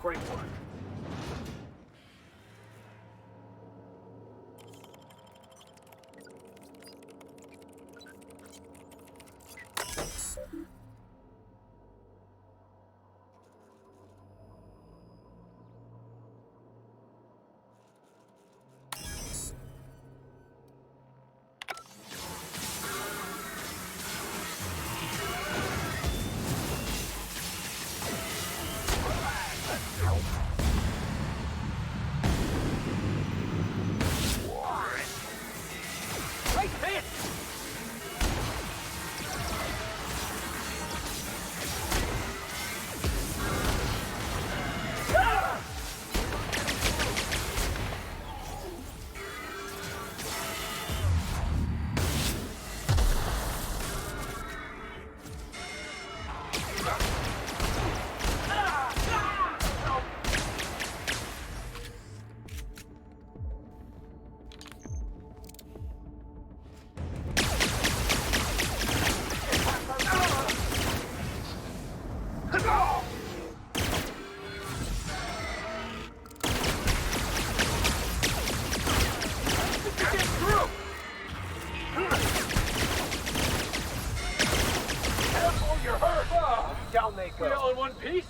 Great work. Down they go. We all in one piece?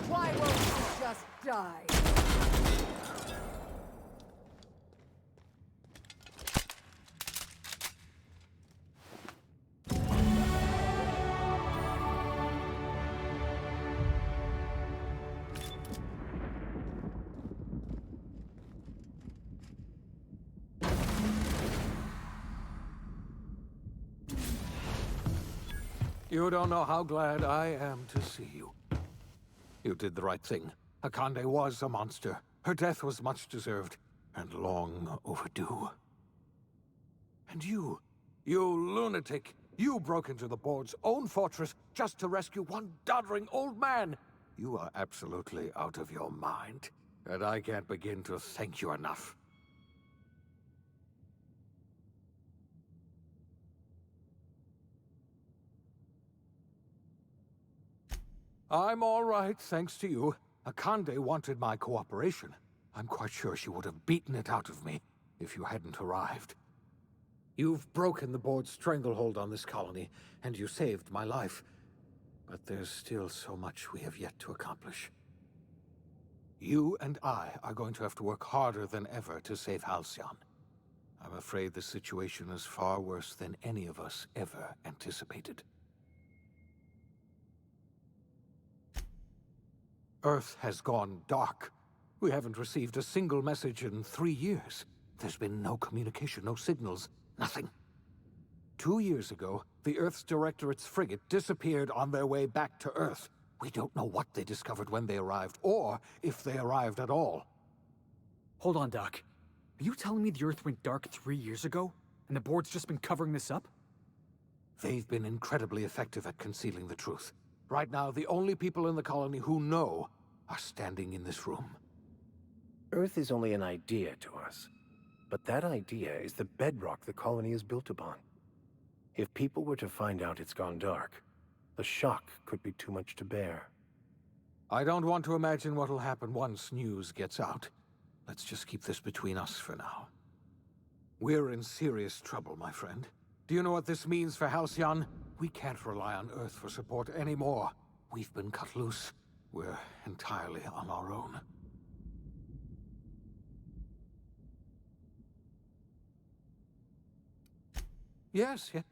Why won't you just die? You don't know how glad I am to see you. You did the right thing. Akande was a monster. Her death was much deserved, and long overdue. And you lunatic, you broke into the board's own fortress just to rescue one doddering old man. You are absolutely out of your mind, and I can't begin to thank you enough. I'm all right, thanks to you. Akande wanted my cooperation. I'm quite sure she would have beaten it out of me if you hadn't arrived. You've broken the board's stranglehold on this colony, and you saved my life. But there's still so much we have yet to accomplish. You and I are going to have to work harder than ever to save Halcyon. I'm afraid the situation is far worse than any of us ever anticipated. Earth has gone dark. We haven't received a single message in 3 years. There's been no communication, no signals, nothing. 2 years ago, the Earth's Directorate's frigate disappeared on their way back to Earth. We don't know what they discovered when they arrived, or if they arrived at all. Hold on, Doc. Are you telling me the Earth went dark 3 years ago, and the board's just been covering this up? They've been incredibly effective at concealing the truth. Right now, the only people in the colony who know are standing in this room. Earth is only an idea to us, but that idea is the bedrock the colony is built upon. If people were to find out it's gone dark, the shock could be too much to bear. I don't want to imagine what'll happen once news gets out. Let's just keep this between us for now. We're in serious trouble, my friend. Do you know what this means for Halcyon? We can't rely on Earth for support anymore. We've been cut loose. We're entirely on our own. Yes, yes.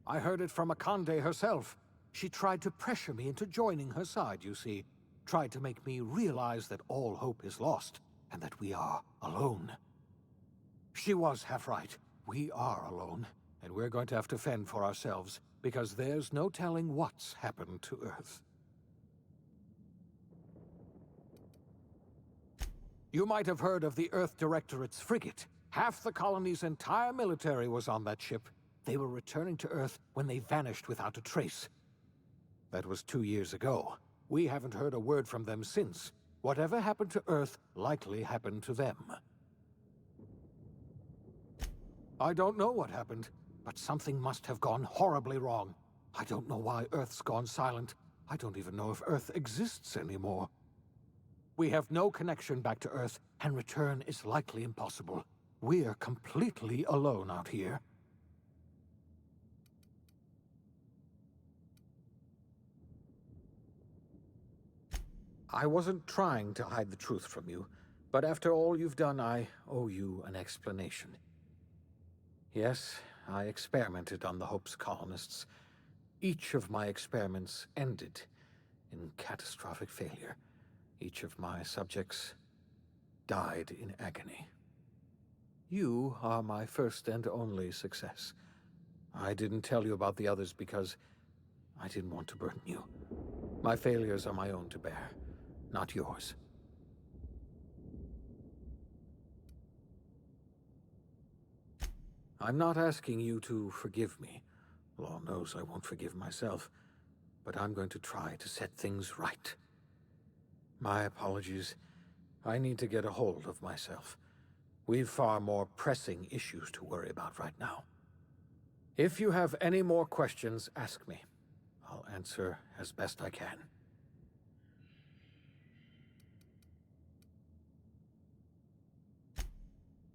I heard it from Akande herself. She tried to pressure me into joining her side, you see. Tried to make me realize that all hope is lost, and that we are alone. She was half right. We are alone, and we're going to have to fend for ourselves, because there's no telling what's happened to Earth. You might have heard of the Earth Directorate's frigate. Half the colony's entire military was on that ship. They were returning to Earth when they vanished without a trace. That was 2 years ago. We haven't heard a word from them since. Whatever happened to Earth likely happened to them. I don't know what happened, but something must have gone horribly wrong. I don't know why Earth's gone silent. I don't even know if Earth exists anymore. We have no connection back to Earth, and return is likely impossible. We're completely alone out here. I wasn't trying to hide the truth from you, but after all you've done, I owe you an explanation. Yes, I experimented on the Hope's colonists. Each of my experiments ended in catastrophic failure. Each of my subjects died in agony. You are my first and only success. I didn't tell you about the others because I didn't want to burden you. My failures are my own to bear, not yours. I'm not asking you to forgive me. Law knows I won't forgive myself, but I'm going to try to set things right. My apologies. I need to get a hold of myself. We've far more pressing issues to worry about right now. If you have any more questions, ask me. I'll answer as best I can.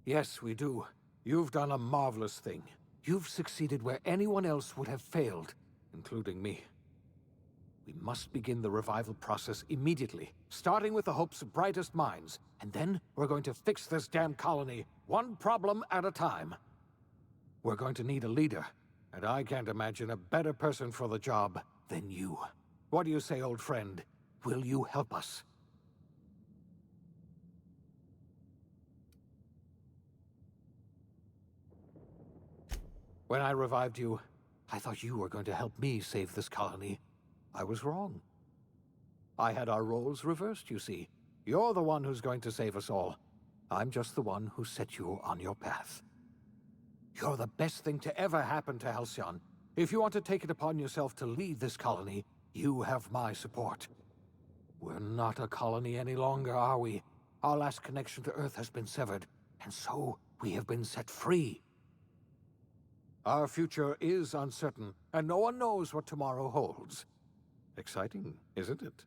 Yes, we do. You've done a marvelous thing. You've succeeded where anyone else would have failed, including me. We must begin the revival process immediately, starting with the Hope's brightest minds, and then we're going to fix this damn colony, one problem at a time. We're going to need a leader, and I can't imagine a better person for the job than you. What do you say, old friend? Will you help us? When I revived you, I thought you were going to help me save this colony. I was wrong. I had our roles reversed, you see. You're the one who's going to save us all. I'm just the one who set you on your path. You're the best thing to ever happen to Halcyon. If you want to take it upon yourself to lead this colony, you have my support. We're not a colony any longer, are we? Our last connection to Earth has been severed, and so we have been set free. Our future is uncertain, and no one knows what tomorrow holds. Exciting, isn't it?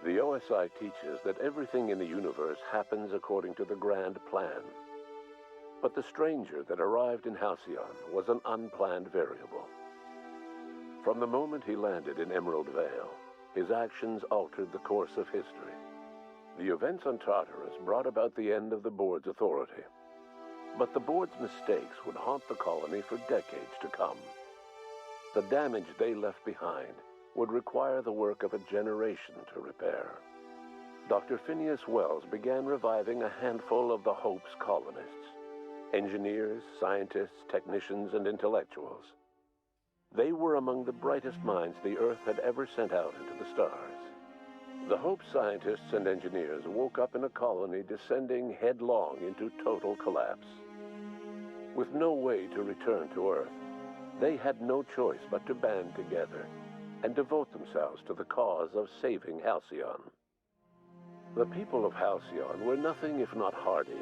The OSI teaches that everything in the universe happens according to the grand plan. But the stranger that arrived in Halcyon was an unplanned variable. From the moment he landed in Emerald Vale, his actions altered the course of history. The events on Tartarus brought about the end of the board's authority. But the board's mistakes would haunt the colony for decades to come. The damage they left behind would require the work of a generation to repair. Dr. Phineas Wells began reviving a handful of the Hope's colonists: engineers, scientists, technicians, and intellectuals. They were among the brightest minds the Earth had ever sent out into the stars. The Hope scientists and engineers woke up in a colony descending headlong into total collapse. With no way to return to Earth, they had no choice but to band together and devote themselves to the cause of saving Halcyon. The people of Halcyon were nothing if not hardy.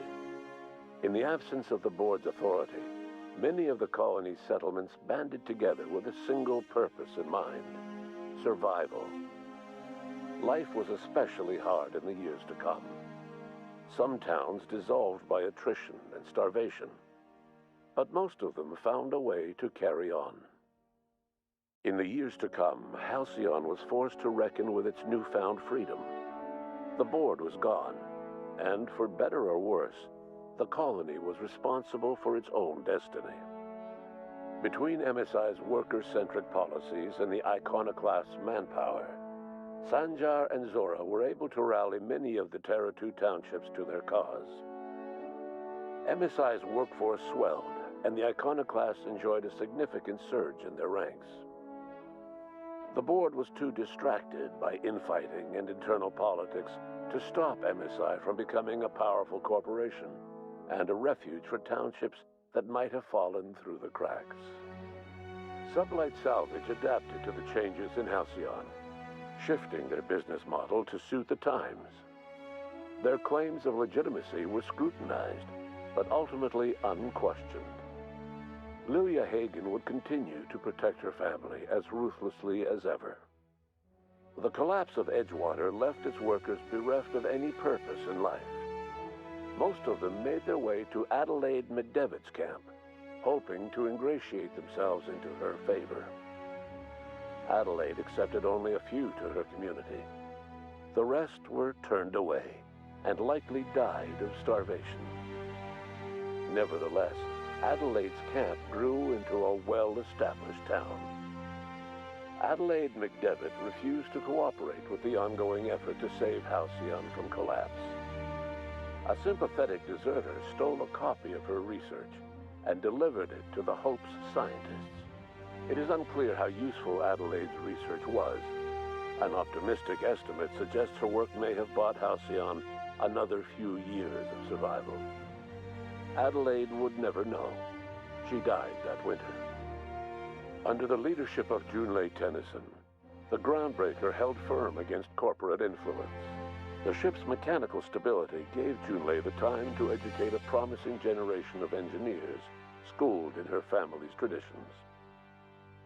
In the absence of the board's authority, many of the colony's settlements banded together with a single purpose in mind: survival. Life was especially hard in the years to come. Some towns dissolved by attrition and starvation, but most of them found a way to carry on. In the years to come, Halcyon was forced to reckon with its newfound freedom. The board was gone, and for better or worse, the colony was responsible for its own destiny. Between MSI's worker-centric policies and the Iconoclasts' manpower, Sanjar and Zora were able to rally many of the Terra 2 townships to their cause. MSI's workforce swelled, and the Iconoclasts enjoyed a significant surge in their ranks. The board was too distracted by infighting and internal politics to stop MSI from becoming a powerful corporation and a refuge for townships that might have fallen through the cracks. Sublight Salvage adapted to the changes in Halcyon, shifting their business model to suit the times. Their claims of legitimacy were scrutinized, but ultimately unquestioned. Lilia Hagen would continue to protect her family as ruthlessly as ever. The collapse of Edgewater left its workers bereft of any purpose in life. Most of them made their way to Adelaide McDevitt's camp, hoping to ingratiate themselves into her favor. Adelaide accepted only a few to her community. The rest were turned away and likely died of starvation. Nevertheless, Adelaide's camp grew into a well-established town. Adelaide McDevitt refused to cooperate with the ongoing effort to save Halcyon from collapse. A sympathetic deserter stole a copy of her research and delivered it to the Hope's scientists. It is unclear how useful Adelaide's research was. An optimistic estimate suggests her work may have bought Halcyon another few years of survival. Adelaide would never know. She died that winter. Under the leadership of Junlei Tennyson, the groundbreaker held firm against corporate influence. The ship's mechanical stability gave Junlei the time to educate a promising generation of engineers, schooled in her family's traditions.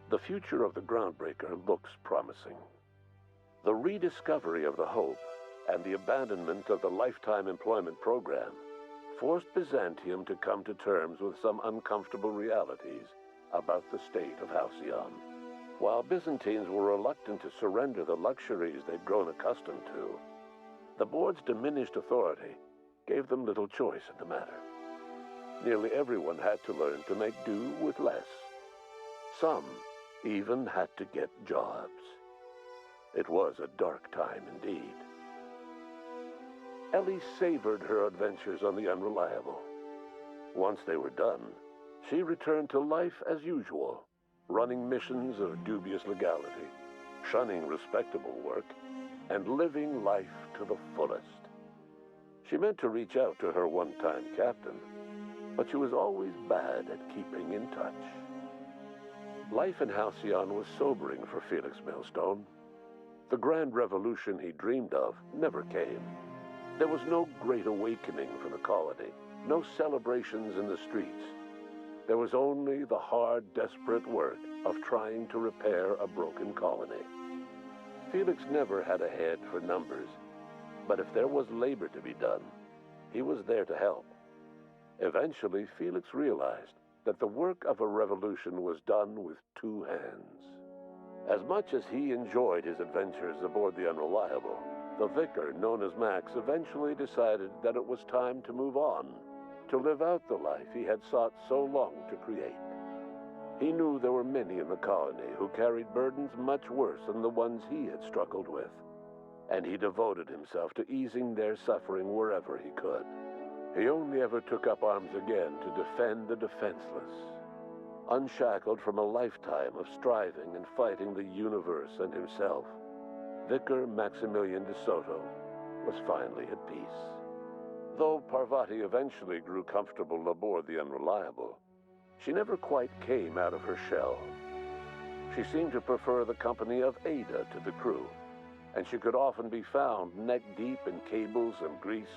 The future of the groundbreaker looks promising. The rediscovery of the Hope and the abandonment of the lifetime employment program forced Byzantium to come to terms with some uncomfortable realities about the state of Halcyon. While Byzantines were reluctant to surrender the luxuries they'd grown accustomed to, the board's diminished authority gave them little choice in the matter. Nearly everyone had to learn to make do with less. Some even had to get jobs. It was a dark time indeed. Ellie savored her adventures on the Unreliable. Once they were done, she returned to life as usual, running missions of dubious legality, shunning respectable work, and living life to the fullest. She meant to reach out to her one-time captain, but she was always bad at keeping in touch. Life in Halcyon was sobering for Felix Millstone. The grand revolution he dreamed of never came. There was no great awakening for the colony, no celebrations in the streets. There was only the hard, desperate work of trying to repair a broken colony. Felix never had a head for numbers, but if there was labor to be done, he was there to help. Eventually, Felix realized that the work of a revolution was done with two hands. As much as he enjoyed his adventures aboard the Unreliable, the Vicar, known as Max, eventually decided that it was time to move on, to live out the life he had sought so long to create. He knew there were many in the colony who carried burdens much worse than the ones he had struggled with, and he devoted himself to easing their suffering wherever he could. He only ever took up arms again to defend the defenseless. Unshackled from a lifetime of striving and fighting the universe and himself, Vicor Maximilian de Soto was finally at peace. Though Parvati eventually grew comfortable aboard the Unreliable, she never quite came out of her shell. She seemed to prefer the company of Ada to the crew, and she could often be found neck-deep in cables and grease,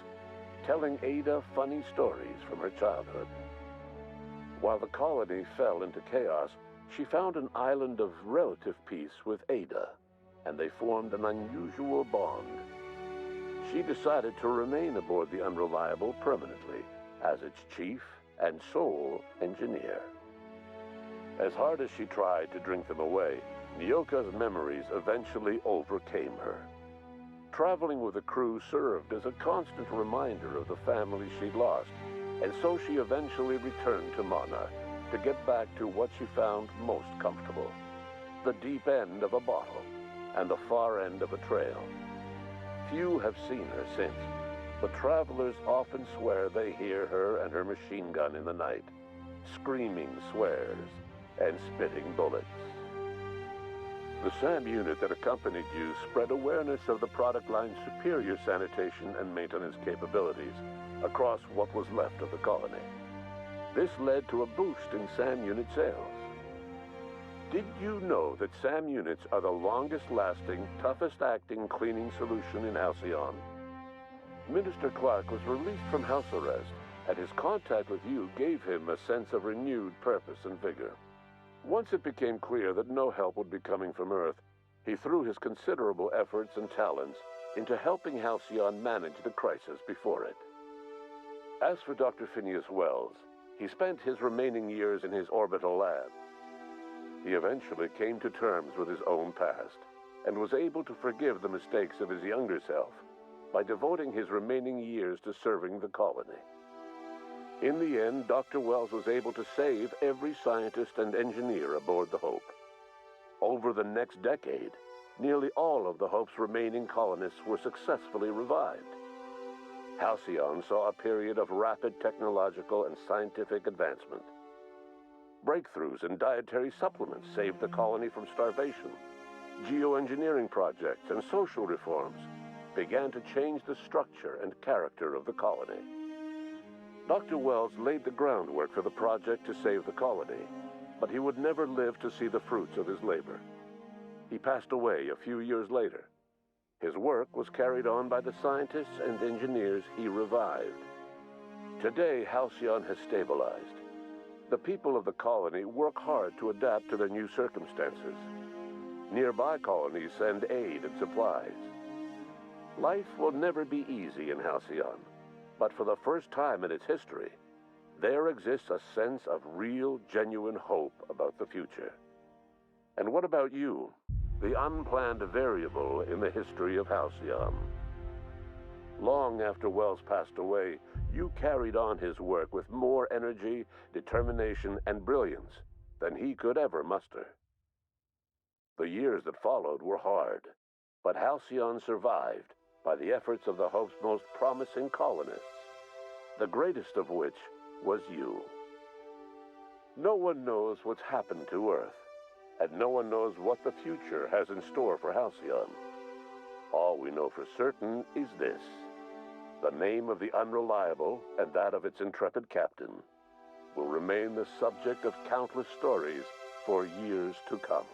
telling Ada funny stories from her childhood. While the colony fell into chaos, she found an island of relative peace with Ada, and they formed an unusual bond. She decided to remain aboard the Unreliable permanently as its chief and sole engineer. As hard as she tried to drink them away, Nyoka's memories eventually overcame her. Traveling with the crew served as a constant reminder of the family she'd lost, and so she eventually returned to Mana to get back to what she found most comfortable: the deep end of a bottle and the far end of a trail. Few have seen her since, but travelers often swear they hear her and her machine gun in the night, screaming swears and spitting bullets. The SAM unit that accompanied you spread awareness of the product line's superior sanitation and maintenance capabilities across what was left of the colony. This led to a boost in SAM unit sales. Did you know that SAM units are the longest-lasting, toughest-acting cleaning solution in Halcyon? Minister Clark was released from house arrest, and his contact with you gave him a sense of renewed purpose and vigor. Once it became clear that no help would be coming from Earth, he threw his considerable efforts and talents into helping Halcyon manage the crisis before it. As for Dr. Phineas Wells, he spent his remaining years in his orbital lab. He eventually came to terms with his own past and was able to forgive the mistakes of his younger self by devoting his remaining years to serving the colony. In the end, Dr. Wells was able to save every scientist and engineer aboard the Hope. Over the next decade, nearly all of the Hope's remaining colonists were successfully revived. Halcyon saw a period of rapid technological and scientific advancement. Breakthroughs in dietary supplements saved the colony from starvation. Geoengineering projects and social reforms began to change the structure and character of the colony. Dr. Wells laid the groundwork for the project to save the colony, but he would never live to see the fruits of his labor. He passed away a few years later. His work was carried on by the scientists and engineers he revived. Today, Halcyon has stabilized. The people of the colony work hard to adapt to their new circumstances. Nearby colonies send aid and supplies. Life will never be easy in Halcyon, but for the first time in its history, there exists a sense of real, genuine hope about the future. And what about you, the unplanned variable in the history of Halcyon? Long after Wells passed away, you carried on his work with more energy, determination, and brilliance than he could ever muster. The years that followed were hard, but Halcyon survived by the efforts of the Hope's most promising colonists, the greatest of which was you. No one knows what's happened to Earth, and no one knows what the future has in store for Halcyon. All we know for certain is this: the name of the Unreliable and that of its intrepid captain will remain the subject of countless stories for years to come.